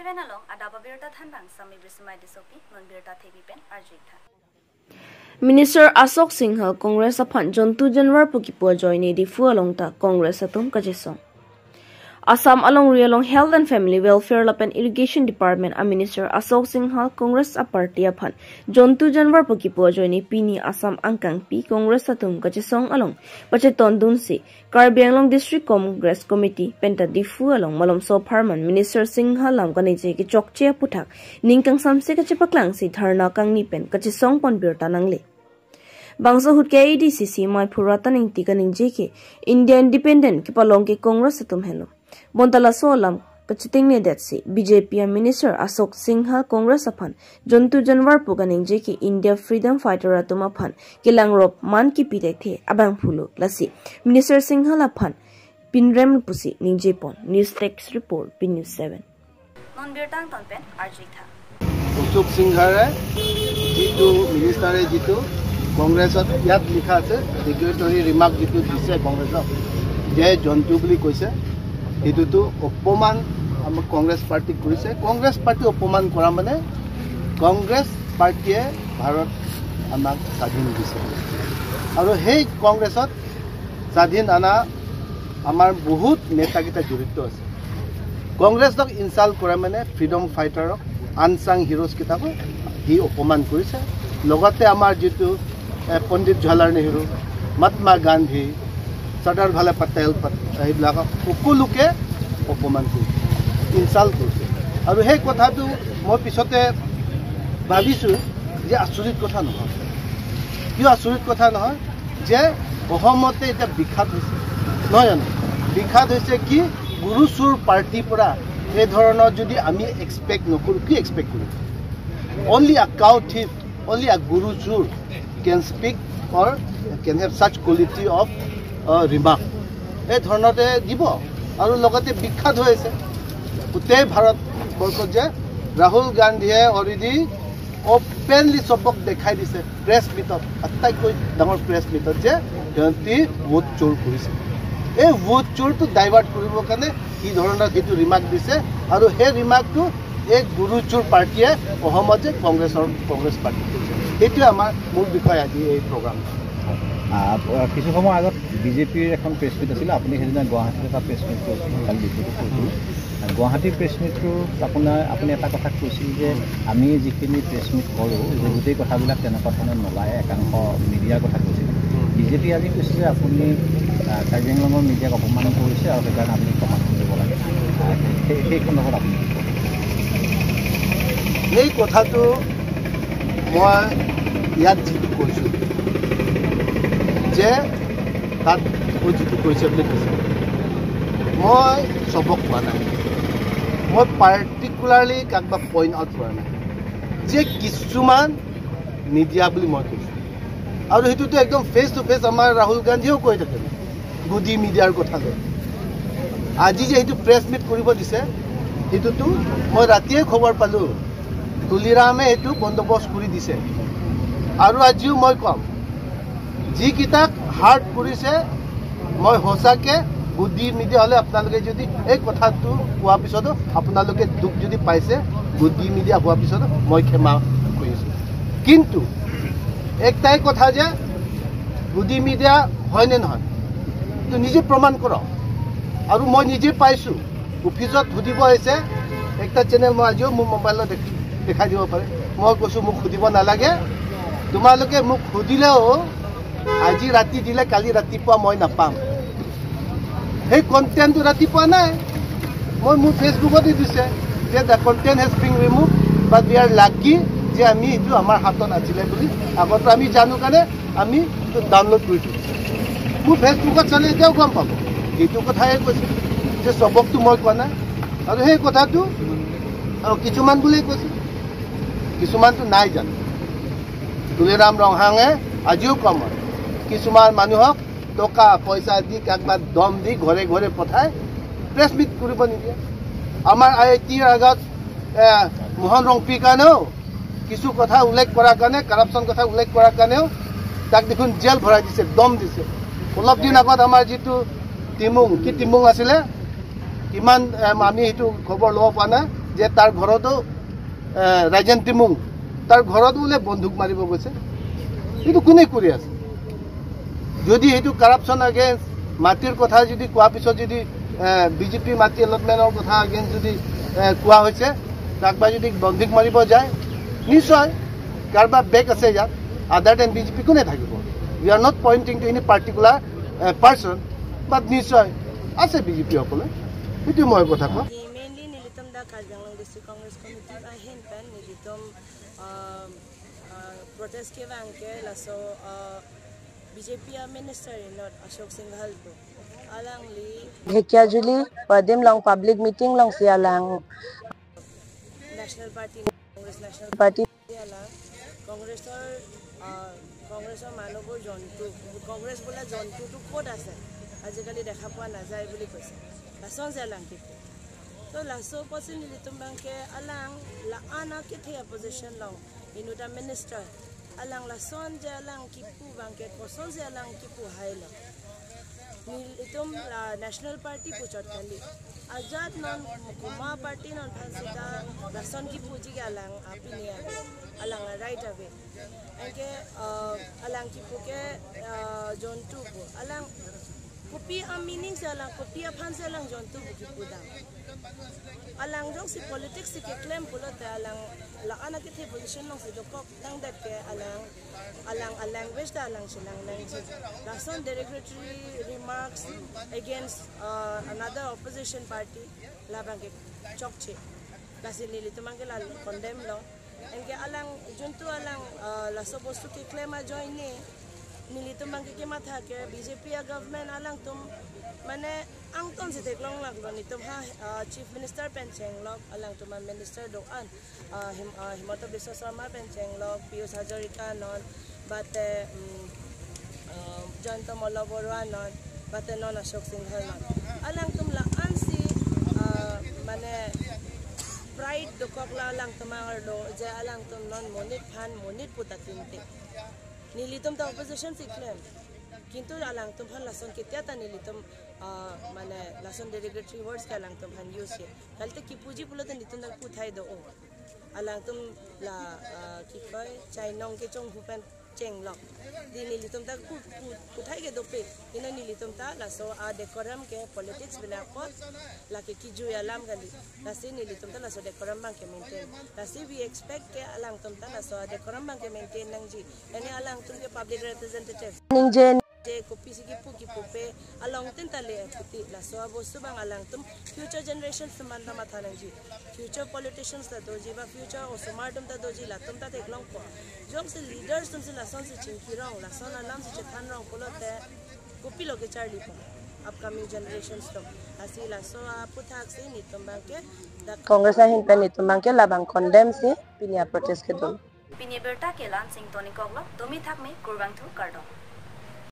Seven along Adababirta Thanbang Sami Brismai Disopi, Munbirta Tebipen, Arjita. Minister Ashok Singhal Congress upon John 2 January Pukipo join the Fu along ta Congress atum Kajisong. Assam along Realong Health and Family Welfare Lapan Irrigation Department a Minister Ashok Singhal Congress a party upon John 2 January Pukipo join Pini Assam Angkang P Congress atum Kajisong along Pacheton Dunsi Karbi Anglong District Congress Committee Penta Difu along Malom So Parman Minister Singhal lam kanije ki chokche puthak ningkang samse ka chepaklang si dharna kang ni pen Kajisong pon birta nangle Bangsa hut ke ADCC mai purata ning tika ning jeke India Independent ki palong ke Congress atum hello Bontala solam kachiting ne datsi BJP Minister Ashok Singhal Congress upon John 2 January puganing jeki India Freedom Fighter atuma phan kilangrop man ki pidethe abang phulu lasi Minister Singhal upon pinrem pusi ningje pon news text report P News 7 Non birtang tonpen Arjita. Ashok Singhal jitu minister jitu Congress yat likha ase declaratory remark jitu dise Congress je jontu buli koise এটুটো অপমান আমাৰ Congress party কৰিছে Congress party অপমান কৰা মানে কংগ্ৰেছ পাৰ্টিয়ে ভাৰত আমাক স্বাধীন দিছে আৰু সেই কংগ্ৰেছত স্বাধীন আনা আমাৰ বহুত নেতাকিটা জড়িত আছে কংগ্ৰেছক ইনসাল্ট কৰা মানে ফ্ৰীডম ফাইটাৰক আনসাং হিৰোজ কিতাব হি অপমান কৰিছে লগতে আমাৰ যেটো পণ্ডিত Jawaharlal Nehru Mahatma Gandhi Sardar Bhale Patel এইবিলাকক সকলোকে অপমান কৰিছে ইনসাল্ট কৰিছে আৰু সেই কথাটো মই পিছতে ভাবিছো যে আচৰিত কথা নহয় কি আচৰিত কথা নহয় যে অসমতে এটা বিখ্যাত হৈছে নহয় জানো বিখ্যাত হৈছে কি গুৰুচুৰ পাৰ্টি পৰা এই ধৰণৰ যদি আমি এক্সপেক্ট নকৰো কি এক্সপেক্ট কৰো only a cow thief only a guruchur can speak or can have such quality of remark এই ধৰণতে দিব আৰু লগতে বিখ্যাত হৈছে গোটেই ভাৰত বৰ্ষত যে ৰাহুল গান্ধীয়ে অলৰেডি ওপেনলি সবক দেখাই দিছে প্ৰেছ মিটত আটাইকৈ ডাঙৰ প্ৰেছ মিটত যে জয়ন্তী ভোট চোৰ কৰিছে এই ভোট চোৰটো ডাইভাৰ্ট কৰিবৰ কাৰণে কি ধৰণৰ যেটো ৰিমাৰ্ক দিছে আৰু সেই ৰিমাৰ্কটো এক গুৰুচুৰ পাৰ্টিয়ে অসমত যে কংগ্ৰেছ পাৰ্টি এইটো আমাৰ মূল বিষয় আজি এই প্ৰগ্ৰাম কিছু সময় আগত বিজেপিৰ এখন প্ৰেছ মিট আছিল আপুনি হেদিনা গুৱাহাটীত এটা প্ৰেছ মিট কৰিছিল কালি গুৱাহাটীৰ প্ৰেছ মিটটো আপুনি এটা কথা কৈছিল যে আমি যিখিনি প্ৰেছ মিট কৰোঁ যে গোটেই কথাবিলাক তেনেকুৱা ধৰণে নলায় একাংশ মিডিয়াৰ কথা কৈছিল বিজেপি আজি কৈছে যে আপুনি কাজিৰঙাৰ মিডিয়াক অপমান কৰিছে আৰু সেইকাৰণে আপুনি ক্ষমা কৰিব লাগে সেই সন্দৰ্ভত আপুনি এই কথাটো মই ইয়াত যিটো কৈছোঁ যে তাত যিটো কৈছে বুলি কৈছে মই সবক কোৱা নাই মই পাৰ্টিকুলাৰলি কাকবা পইণ্ট আউট কৰা নাই যে কিছুমান মিডিয়া বুলি মই কৈছোঁ আৰু সেইটোতো একদম ফেচ টু ফেচ আমাৰ ৰাহুল গান্ধীয়েও কৈ থাকে গুডি মিডিয়াৰ কথা লৈ আজি যে এইটো প্ৰেছ মিট কৰিব দিছে সেইটোতো মই ৰাতিয়ে খবৰ পালোঁ তুলিৰামে এইটো বন্দোবস্ত কৰি দিছে আৰু আজিও মই কম যিকিটাক হাৰ্ট কৰিছে মই সঁচাকে বুদ্ধি মিডিয়া হলে আপোনালোকে যদি এই কথাটো কোৱা পিছত আপোনালোকে দুখ যদি পাইছে বুদ্ধি মিডিয়া হোৱা পিছত মই ক্ষমা কৰিছোঁ কিন্তু একটাই কথা যে বুদ্ধি মিডিয়া হয় নে নহয় তো নিজে প্ৰমাণ কৰক আৰু মই নিজে পাইছোঁ অফিচত সুধিব আহিছে একটা চেনেল মই আজিও মোৰ মোবাইলত দেখাই দিব পাৰে মই কৈছোঁ মোক সুধিব নালাগে তোমালোকে মোক সুধিলেও আজি ৰাতি দিলে কালি ৰাতিপুৱা মই নাপাম সেই কন্টেন্টটো ৰাতিপুৱা নাই মই মোৰ ফেচবুকতে দিছে যে the content has been removed but we are lucky যে আমি এইটো আমাৰ হাতত আছিলে বুলি আগতে আমি জানো কাৰণে আমি এইটো ডাউনলোড কৰি দিছোঁ মোৰ ফেচবুকত চালে এতিয়াও গম পাব এইটো কথাই কৈছে যে সবকটো মই কোৱা নাই আৰু সেই কথাটো আৰু কিছুমান বুলি কৈছে কিছুমানটো নাই জানো তুলিৰাম ৰংহাঙে আজিও কম কিছুমান মানুহক টকা পইচা দি কাকবা দম দি ঘৰে ঘৰে পঠায় প্ৰেছ মিট কৰিব নিদিয়ে আমাৰ আইটিৰ আগত মোহন ৰংপিৰ কাৰণেও কিছু কথা উল্লেখ কৰাৰ কাৰণে কৰাপশ্যন কথা উল্লেখ কৰাৰ কাৰণেও তাক দেখোন জেল ভৰাই দিছে দম দিছে অলপ দিন আগত আমাৰ যিটো টিমুং আছিলে কিমান আমি সেইটো খবৰ ল'ব পৰা নাই যে তাৰ ঘৰতো ৰাজেন টিমুং তাৰ ঘৰত বোলে বন্দুক মাৰিব গৈছে এইটো কোনে কৰি আছে যদি এইটো কাৰাপশ্যন এগেইনষ্ট মাটিৰ কথা যদি কোৱা পিছত যদি বিজেপি মাটি এলটমেণ্টৰ কথা এগেইনষ্ট যদি কোৱা হৈছে কাকবা যদি বন্দুক মাৰিব যায় নিশ্চয় কাৰোবাৰ বেক আছে ইয়াত আদাৰ দেন বিজেপি কোনে থাকিব we are not pointing to any particular person but নিশ্চয় আছে বিজেপি সকলে সেইটো মই কথা কওঁ মেইনলি নীলিতম দা কাৰ্বিআংলং ডিষ্ট্ৰিক্ট কংগ্ৰেছ কমিটিৰ আহিন পেন নীলিতম protest ke bangke laso BJP minister not Ashok Singhal to alang li Hekya Juli padim long public meeting long sialang National Party Congress National Party sialang Congress or manobor jontu Congress bola jontu to kod ase ajikali dekha poa najai boli koise lason sialang ki to laso posin nilitum bangke alang la ana ke the opposition long inuta minister alang lason je alang kipu bangke koson je alang kipu haila nilitum national party puchot kali azad non kuma party non phansita lason kipu ji alang apini alang right away enke alang kipu ke jontu ko alang kopi meaning se alang kopi aphan se alang jontu ko kipu da alang jong si politics si ke claim pulo te alang la ana ke the position long si dokok tang dat ke alang a language da alang silang language lason derogatory remarks against another opposition party la bangke chokche lasin nili tumangke la condemn lo enke alang juntu alang la supposed to claim a join ni nili tumangke ke matha ke BJP government alang tum mane ang ton si teklong lag lo nitum ha chief minister pencheng log alang tum minister doan Himata Biswa Sarma pencheng log Piyush Hazarika non bate Jonto Moloborwa non bate non Ashok Singhal non alang tum la ansi mane pride dokok la alang tumangar do je alang tum non monit putatinte nilitum ta opposition si claim kintu alang tum han lason kitya ta nilitum mane lason derogatory words ka alang tum han use kalte ki puji pulo ta nitum da puthai do alang tum la ki koi chainong ke chong hupen cheng lok di nilitum ta puthai ke do pe ina nilitum ta laso a decorum ke politics bina ko la ke ki ju alam gali lasi nilitum ta laso decorum bang ke maintain lasi we expect ke alang tum ta laso decorum bang ke maintain nang ji ani alang tum ke public representative Ningen kopi sigi puki pupe along tin tale puti la so bostu bang alang tum future generations tumanda mathalang ji future politicians ta doji ba future osmartum ta doji la tum ta teklong ko jom se leaders tum se la son se chinkirong la son alam se chethan rong kolote kopi loke charli pa upcoming generations tum asi la so puthak se ni tum bang ke Congress ahin pen nitum bangke labang condemn si pinia protest ke dol Pinie berta kelan sing toni koglo domi thak me kurbang thu kardo